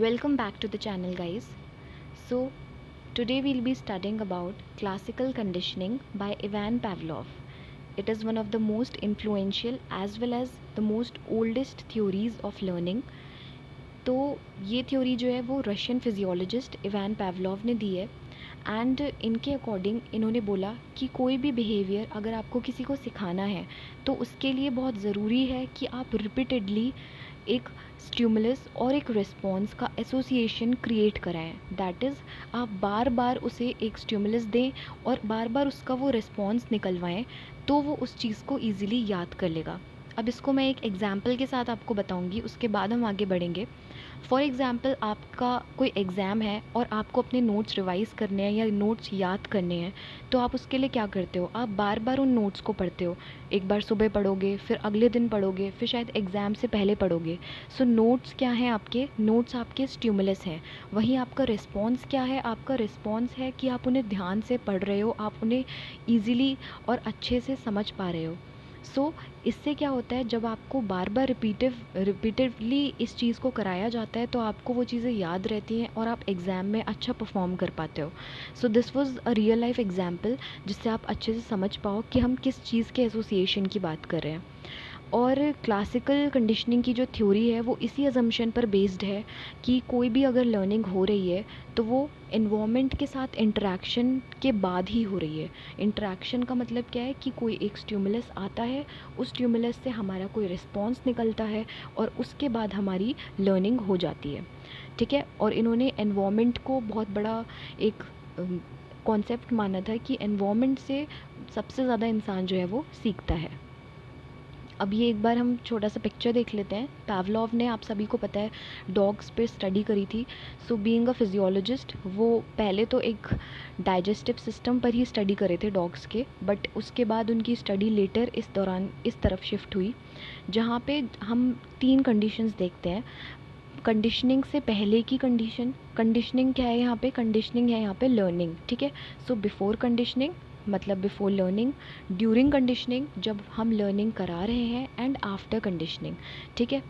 Welcome back to the channel, guys. So, today we'll be studying about classical conditioning by Ivan Pavlov. It is one of the most influential as well as the most oldest theories of learning. तो ये theory जो है वो Russian physiologist Ivan पैवलोव ने दी है and इनके according इन्होंने बोला कि कोई भी बिहेवियर अगर आपको किसी को सिखाना है तो उसके लिए बहुत ज़रूरी है कि आप रिपीटेडली एक स्टिमुलस और एक रिस्पॉन्स का एसोसिएशन क्रिएट कराएं। दैट इज़ आप बार बार उसे एक स्टिमुलस दें और बार बार उसका वो रिस्पॉन्स निकलवाएं तो वो उस चीज़ को ईज़िली याद कर लेगा। अब इसको मैं एक एग्ज़ाम्पल के साथ आपको बताऊंगी, उसके बाद हम आगे बढ़ेंगे। फॉर एग्ज़ाम्पल, आपका कोई एग्ज़ाम है और आपको अपने नोट्स रिवाइज़ करने हैं या नोट्स याद करने हैं, तो आप उसके लिए क्या करते हो? आप बार बार उन नोट्स को पढ़ते हो। एक बार सुबह पढ़ोगे, फिर अगले दिन पढ़ोगे, फिर शायद एग्ज़ाम से पहले पढ़ोगे। सो नोट्स क्या हैं आपके? नोट्स आपके स्टिमुलस हैं। वहीं आपका रिस्पॉन्स क्या है? आपका रिस्पॉन्स है कि आप उन्हें ध्यान से पढ़ रहे हो, आप उन्हें ईज़िली और अच्छे से समझ पा रहे हो। इससे क्या होता है, जब आपको बार बार रिपीटिवली इस चीज़ को कराया जाता है तो आपको वो चीज़ें याद रहती हैं और आप एग्ज़ाम में अच्छा परफॉर्म कर पाते हो। This was a real life example जिससे आप अच्छे से समझ पाओ कि हम किस चीज़ के एसोसिएशन की बात कर रहे हैं। और क्लासिकल कंडीशनिंग की जो थ्योरी है वो इसी अजम्पशन पर बेस्ड है कि कोई भी अगर लर्निंग हो रही है तो वो इन्वामेंट के साथ इंटरेक्शन के बाद ही हो रही है। इंटरेक्शन का मतलब क्या है कि कोई एक स्टिमुलस आता है, उस स्टिमुलस से हमारा कोई रिस्पॉन्स निकलता है और उसके बाद हमारी लर्निंग हो जाती है। ठीक है। और इन्होंने एनवायरनमेंट को बहुत बड़ा एक कॉन्सेप्ट माना था कि एनवायरनमेंट से सबसे ज़्यादा इंसान जो है वो सीखता है। अब ये एक बार हम छोटा सा पिक्चर देख लेते हैं। पावलोव ने, आप सभी को पता है, डॉग्स पे स्टडी करी थी। बीइंग अ फिजियोलॉजिस्ट, वो पहले तो एक डाइजेस्टिव सिस्टम पर ही स्टडी करे थे डॉग्स के, बट उसके बाद उनकी स्टडी लेटर इस दौरान इस तरफ शिफ्ट हुई जहाँ पे हम तीन कंडीशंस देखते हैं। कंडीशनिंग से पहले की कंडीशन, कंडीशनिंग क्या है यहाँ पे? कंडीशनिंग है यहाँ पे लर्निंग। ठीक है। बिफोर कंडीशनिंग मतलब बिफोर लर्निंग, ड्यूरिंग कंडीशनिंग जब हम लर्निंग करा रहे हैं, एंड आफ्टर कंडीशनिंग। ठीक है।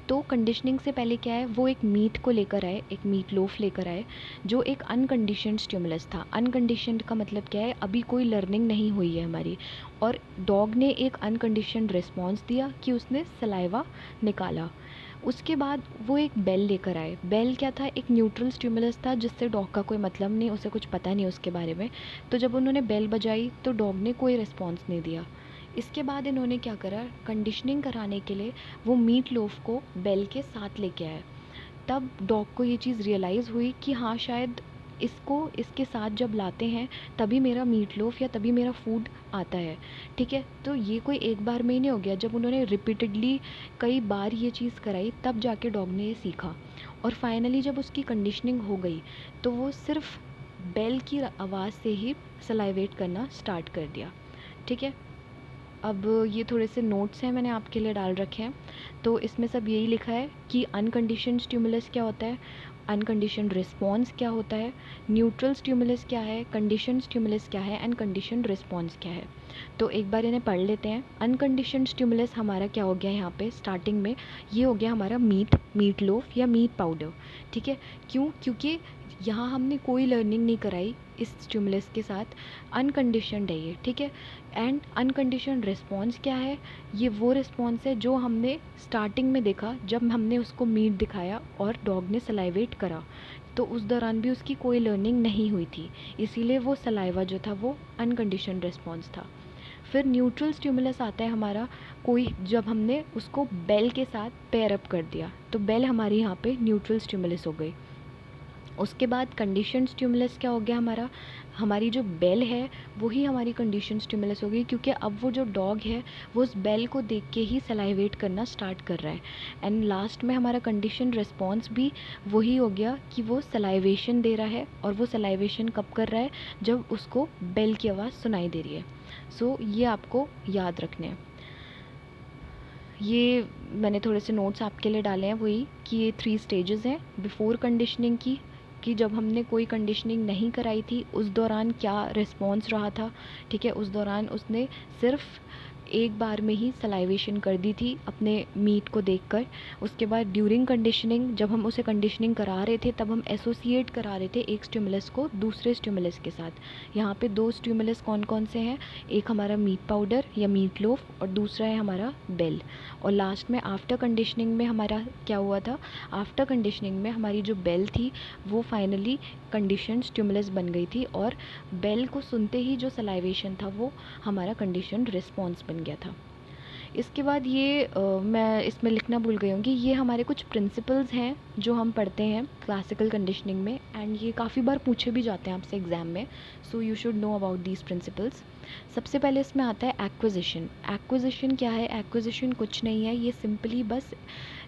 तो कंडीशनिंग से पहले क्या है, वो एक मीट को लेकर आए, एक मीट लोफ लेकर आए जो एक अनकंडीशनड स्टिमुलस था। अनकंडीशनड का मतलब क्या है? अभी कोई लर्निंग नहीं हुई है हमारी, और डॉग ने एक अनकंडीशनड रिस्पॉन्स दिया कि उसने सलाइवा निकाला। उसके बाद वो एक बेल लेकर आए। बेल क्या था? एक न्यूट्रल स्टिमुलस था जिससे डॉग का कोई मतलब नहीं, उसे कुछ पता नहीं उसके बारे में। तो जब उन्होंने बेल बजाई तो डॉग ने कोई रिस्पॉन्स नहीं दिया। इसके बाद इन्होंने क्या करा, कंडीशनिंग कराने के लिए वो मीट लोफ को बेल के साथ लेके आए। तब डॉग को ये चीज़ रियलाइज़ हुई कि हाँ, शायद इसको इसके साथ जब लाते हैं तभी मेरा मीट लोफ या तभी मेरा फूड आता है। ठीक है। तो ये कोई एक बार में ही नहीं हो गया, जब उन्होंने रिपीटेडली कई बार ये चीज़ कराई तब जाके डॉग ने ये सीखा। और फाइनली जब उसकी कंडीशनिंग हो गई तो वो सिर्फ बेल की आवाज़ से ही सलाइवेट करना स्टार्ट कर दिया। ठीक है। अब ये थोड़े से नोट्स हैं मैंने आपके लिए डाल रखे हैं। तो इसमें सब यही लिखा है कि अनकंडीशनड स्टिमुलस क्या होता है, अनकंडीशनड रिस्पॉन्स क्या होता है, न्यूट्रल स्टिमुलस क्या है, कंडीशनड स्टिमुलस क्या है, एंड कंडीशनड रिस्पॉन्स क्या है। तो एक बार इन्हें पढ़ लेते हैं। अनकंडीशनड स्टिमुलस हमारा क्या हो गया यहाँ पे स्टार्टिंग में? ये हो गया हमारा मीट लोफ या मीट पाउडर। ठीक है। क्यों? क्योंकि यहाँ हमने कोई लर्निंग नहीं कराई इस स्टिमुलस के साथ, अनकंडीशनड है ये। ठीक है। एंड अनकंडीशनड रिस्पॉन्स क्या है? ये वो रिस्पॉन्स है जो हमने स्टार्टिंग में देखा जब हमने उसको मीट दिखाया और डॉग ने सलाइवेट करा। तो उस दौरान भी उसकी कोई लर्निंग नहीं हुई थी, इसीलिए वो सलाइवा जो था वो अनकंडीशनड रिस्पॉन्स था। फिर न्यूट्रल स्टिमुलस आता है हमारा, कोई जब हमने उसको बेल के साथ पेयर अप कर दिया तो बेल हमारी यहाँ पे न्यूट्रल स्टिमुलस हो गई। उसके बाद कंडीशन स्टिमुलस क्या हो गया हमारा? हमारी जो बेल है वही हमारी कंडीशन स्टिमुलस हो गई, क्योंकि अब वो जो डॉग है वो उस बेल को देख के ही सलाइवेट करना स्टार्ट कर रहा है। एंड लास्ट में हमारा कंडीशन रिस्पॉन्स भी वही हो गया कि वो सलाइवेशन दे रहा है, और वो सलाइवेशन कब कर रहा है? जब उसको बेल की आवाज़ सुनाई दे रही है। ये आपको याद रखने हैं। ये मैंने थोड़े से नोट्स आपके लिए डाले हैं, वही कि ये 3 स्टेजेस हैं बिफ़ोर कंडीशनिंग की, कि जब हमने कोई कंडीशनिंग नहीं कराई थी उस दौरान क्या रिस्पॉन्स रहा था। ठीक है। उस दौरान उसने सिर्फ एक बार में ही सलाइवेशन कर दी थी अपने मीट को देखकर। उसके बाद ड्यूरिंग कंडीशनिंग, जब हम उसे कंडीशनिंग करा रहे थे तब हम एसोसिएट करा रहे थे एक स्टिमुलस को दूसरे स्टिमुलस के साथ। यहाँ पे 2 स्टिमुलस कौन कौन से हैं, एक हमारा मीट पाउडर या मीट लोफ और दूसरा है हमारा बेल। और लास्ट में आफ्टर कंडीशनिंग में हमारा क्या हुआ था, आफ्टर कंडीशनिंग में हमारी जो बेल थी वो फाइनली कंडीशन स्टिमुलस बन गई थी, और बेल को सुनते ही जो सलाइवेशन था वो हमारा कंडीशन रिस्पॉन्स बन गया था। इसके बाद मैं इसमें लिखना भूल गई हूँ कि ये हमारे कुछ प्रिंसिपल्स हैं जो हम पढ़ते हैं क्लासिकल कंडीशनिंग में, एंड ये काफ़ी बार पूछे भी जाते हैं आपसे एग्ज़ाम में, so you should know about these principles. सबसे पहले इसमें आता है एक्विजिशन। एक्विजिशन क्या है, एक्विजिशन कुछ नहीं है, ये सिंपली बस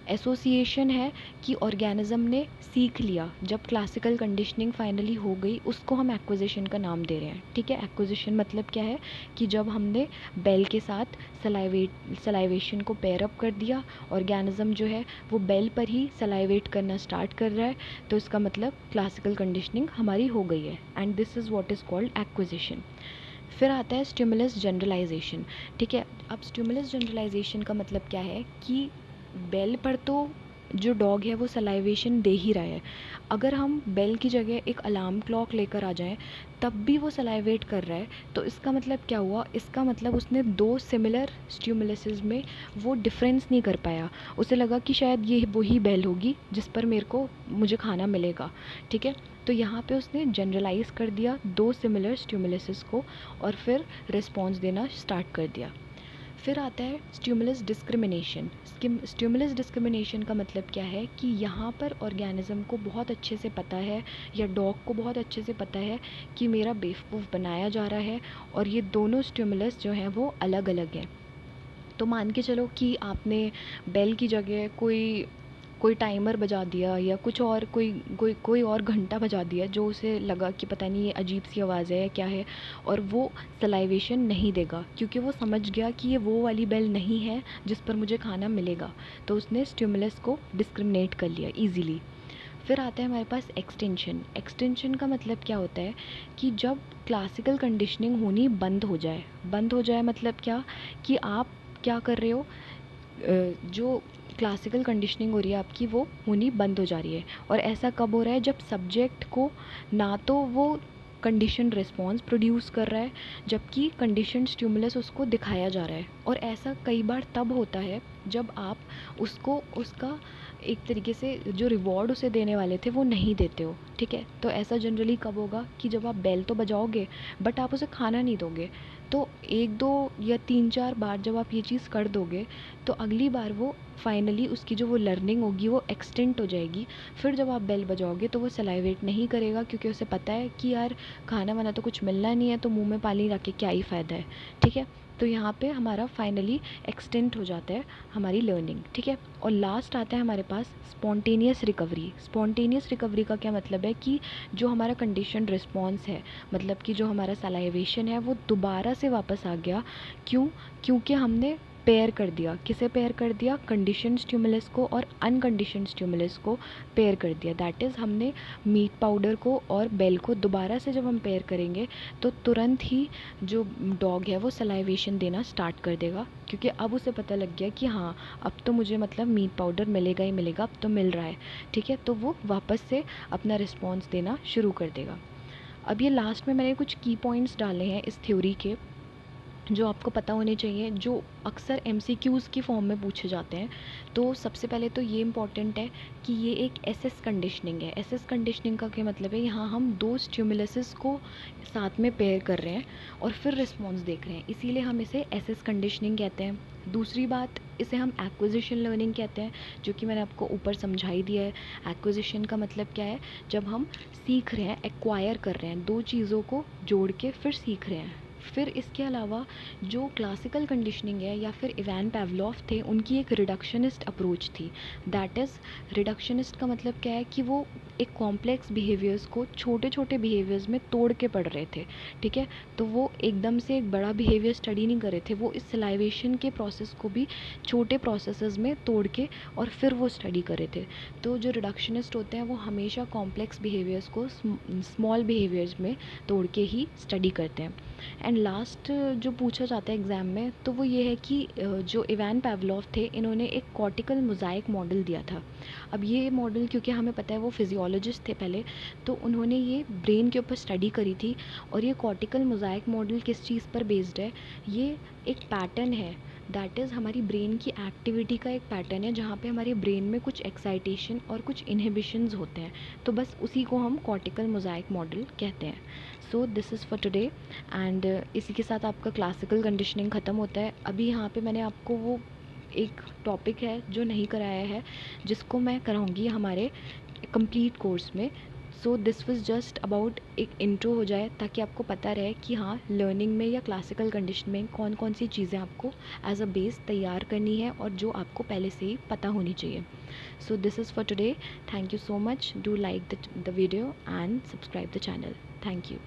एसोसिएशन है कि ऑर्गेनिज्म ने सीख लिया। जब क्लासिकल कंडीशनिंग फाइनली हो गई उसको हम एक्विजिशन का नाम दे रहे हैं, ठीक है। एक्विजिशन मतलब क्या है कि जब हमने बेल के साथ सलाइवेशन को पेयर अप कर दिया, ऑर्गेनिज्म जो है वो बेल पर ही सलाइवेट करना स्टार्ट कर रहा है, तो इसका मतलब क्लासिकल कंडीशनिंग हमारी हो गई है, and this is what is called acquisition. फिर आता है स्टिमुलस जनरलाइजेशन, ठीक है। अब स्टिमुलस जनरलाइजेशन का मतलब क्या है कि बेल पर तो जो डॉग है वो सलाइवेशन दे ही रहा है, अगर हम बेल की जगह एक अलार्म क्लॉक लेकर आ जाएं तब भी वो सलाइवेट कर रहा है, तो इसका मतलब क्या हुआ, इसका मतलब उसने 2 सिमिलर स्टिमुलसेस में वो डिफरेंस नहीं कर पाया। उसे लगा कि शायद ये वही बेल होगी जिस पर मुझे खाना मिलेगा, ठीक है। तो यहाँ पे उसने जनरलाइज कर दिया 2 सिमिलर स्टिमुलसेस को और फिर रिस्पॉन्स देना स्टार्ट कर दिया। फिर आता है स्टिमुलस डिस्क्रिमिनेशन। स्टिमुलस डिस्क्रिमिनेशन का मतलब क्या है कि यहाँ पर ऑर्गेनिज्म को बहुत अच्छे से पता है, या डॉग को बहुत अच्छे से पता है कि मेरा बेवकूफ़ बनाया जा रहा है, और ये दोनों स्टिमुलस जो हैं वो अलग अलग हैं। तो मान के चलो कि आपने बेल की जगह कोई कोई टाइमर बजा दिया, या कुछ और कोई कोई कोई और घंटा बजा दिया जो उसे लगा कि पता नहीं ये अजीब सी आवाज़ है या क्या है, और वो सलाइवेशन नहीं देगा क्योंकि वो समझ गया कि ये वो वाली बेल नहीं है जिस पर मुझे खाना मिलेगा, तो उसने स्टिमुलस को डिस्क्रिमिनेट कर लिया ईज़िली। फिर आता है हमारे पास एक्सटेंशन। एक्सटेंशन का मतलब क्या होता है कि जब क्लासिकल कंडीशनिंग होनी बंद हो जाए मतलब क्या, कि आप क्या कर रहे हो, जो क्लासिकल कंडीशनिंग हो रही है आपकी वो होनी बंद हो जा रही है। और ऐसा कब हो रहा है, जब सब्जेक्ट को ना तो वो कंडीशन रिस्पॉन्स प्रोड्यूस कर रहा है, जबकि कंडीशन स्टिमुलस उसको दिखाया जा रहा है। और ऐसा कई बार तब होता है जब आप उसको उसका एक तरीके से जो रिवॉर्ड उसे देने वाले थे वो नहीं देते हो, ठीक है। तो ऐसा जनरली कब होगा कि जब आप बेल तो बजाओगे बट आप उसे खाना नहीं दोगे, तो 1-2 या 3-4 बार जब आप ये चीज़ कर दोगे तो अगली बार वो फाइनली उसकी जो वो लर्निंग होगी वो एक्सटेंट हो जाएगी। फिर जब आप बेल बजाओगे तो वो सलाइवेट नहीं करेगा क्योंकि उसे पता है कि यार खाना वाना तो कुछ मिलना नहीं है, तो मुंह में पानी रख के क्या ही फ़ायदा है, ठीक है। तो यहाँ पे हमारा फाइनली एक्सटेंट हो जाता है हमारी लर्निंग, ठीक है। और लास्ट आता है हमारे पास स्पॉन्टेनियस रिकवरी। स्पॉन्टेनियस रिकवरी का क्या मतलब है कि जो हमारा कंडीशन रिस्पॉन्स है, मतलब कि जो हमारा सलाइवेशन है वो दोबारा से वापस आ गया। क्यों? क्योंकि हमने पेयर कर दिया। किसे पेयर कर दिया? कंडीशन स्टिमुलस को और अनकंडीशन स्टिमुलस को पेयर कर दिया। दैट इज़ हमने मीट पाउडर को और बेल को दोबारा से जब हम पेयर करेंगे तो तुरंत ही जो डॉग है वो सलाइवेशन देना स्टार्ट कर देगा, क्योंकि अब उसे पता लग गया कि हाँ अब तो मुझे मतलब मीट पाउडर मिलेगा ही मिलेगा, अब तो मिल रहा है, ठीक है। तो वो वापस से अपना रिस्पॉन्स देना शुरू कर देगा। अब ये लास्ट में मैंने कुछ की पॉइंट्स डाले हैं इस थ्योरी के जो आपको पता होने चाहिए, जो अक्सर एमसीक्यूज़ की फॉर्म में पूछे जाते हैं। तो सबसे पहले तो ये इम्पॉर्टेंट है कि ये एक एसएस कंडीशनिंग है। एसएस कंडीशनिंग का क्या मतलब है, यहाँ हम 2 स्टिमुलसेस को साथ में पेयर कर रहे हैं और फिर रिस्पॉन्स देख रहे हैं, इसीलिए हम इसे एसएस कंडीशनिंग कहते हैं। दूसरी बात, इसे हम एक्विजिशन लर्निंग कहते हैं, जो कि मैंने आपको ऊपर समझाई दिया है। एक्विजिशन का मतलब क्या है, जब हम सीख रहे हैं, एक्वायर कर रहे हैं, 2 चीज़ों को जोड़ के फिर सीख रहे हैं। फिर इसके अलावा जो क्लासिकल कंडीशनिंग है या फिर इवान पावलोव थे, उनकी एक रिडक्शनिस्ट अप्रोच थी। दैट इज़, रिडक्शनिस्ट का मतलब क्या है कि वो एक कॉम्प्लेक्स बिहेवियर्स को छोटे छोटे बिहेवियर्स में तोड़ के पढ़ रहे थे, ठीक है। तो वो एकदम से एक बड़ा बिहेवियर स्टडी नहीं कर रहे थे, वो इस सलाइवेशन के प्रोसेस को भी छोटे प्रोसेसेस में तोड़ के और फिर वो स्टडी कर रहे थे। तो जो रिडक्शनिस्ट होते हैं वो हमेशा कॉम्प्लेक्स बिहेवियर्स को स्मॉल बिहेवियर्स में तोड़ के ही स्टडी करते हैं। एंड लास्ट जो पूछा जाता है एग्ज़ाम में, तो वो ये है कि जो इवान पावलोव थे, इन्होंने एक कॉर्टिकल मोज़ाइक मॉडल दिया था। अब ये मॉडल, क्योंकि हमें पता है वो फिजियोलॉजिस्ट थे पहले, तो उन्होंने ये ब्रेन के ऊपर स्टडी करी थी। और ये कॉर्टिकल मोज़ाइक मॉडल किस चीज़ पर बेस्ड है? ये एक पैटर्न है, दैट इज़ हमारी ब्रेन की एक्टिविटी का एक पैटर्न है, जहाँ पे हमारे ब्रेन में कुछ एक्साइटेशन और कुछ इनहिबिशंस होते हैं। तो बस उसी को हम कॉर्टिकल मोज़ाइक मॉडल कहते हैं। So this is for today, and इसी के साथ आपका क्लासिकल कंडीशनिंग ख़त्म होता है। अभी यहाँ पे मैंने आपको वो एक टॉपिक है जो नहीं कराया है, जिसको मैं कराऊंगी हमारे कंप्लीट कोर्स में। So this was just about एक इंट्रो हो जाए, ताकि आपको पता रहे कि हाँ, लर्निंग में या क्लासिकल कंडीशन में कौन कौन सी चीज़ें आपको एज अ बेस तैयार करनी है और जो आपको पहले से ही पता होनी चाहिए। So this is for today. Thank you so much. Do like the video and subscribe the channel. Thank you.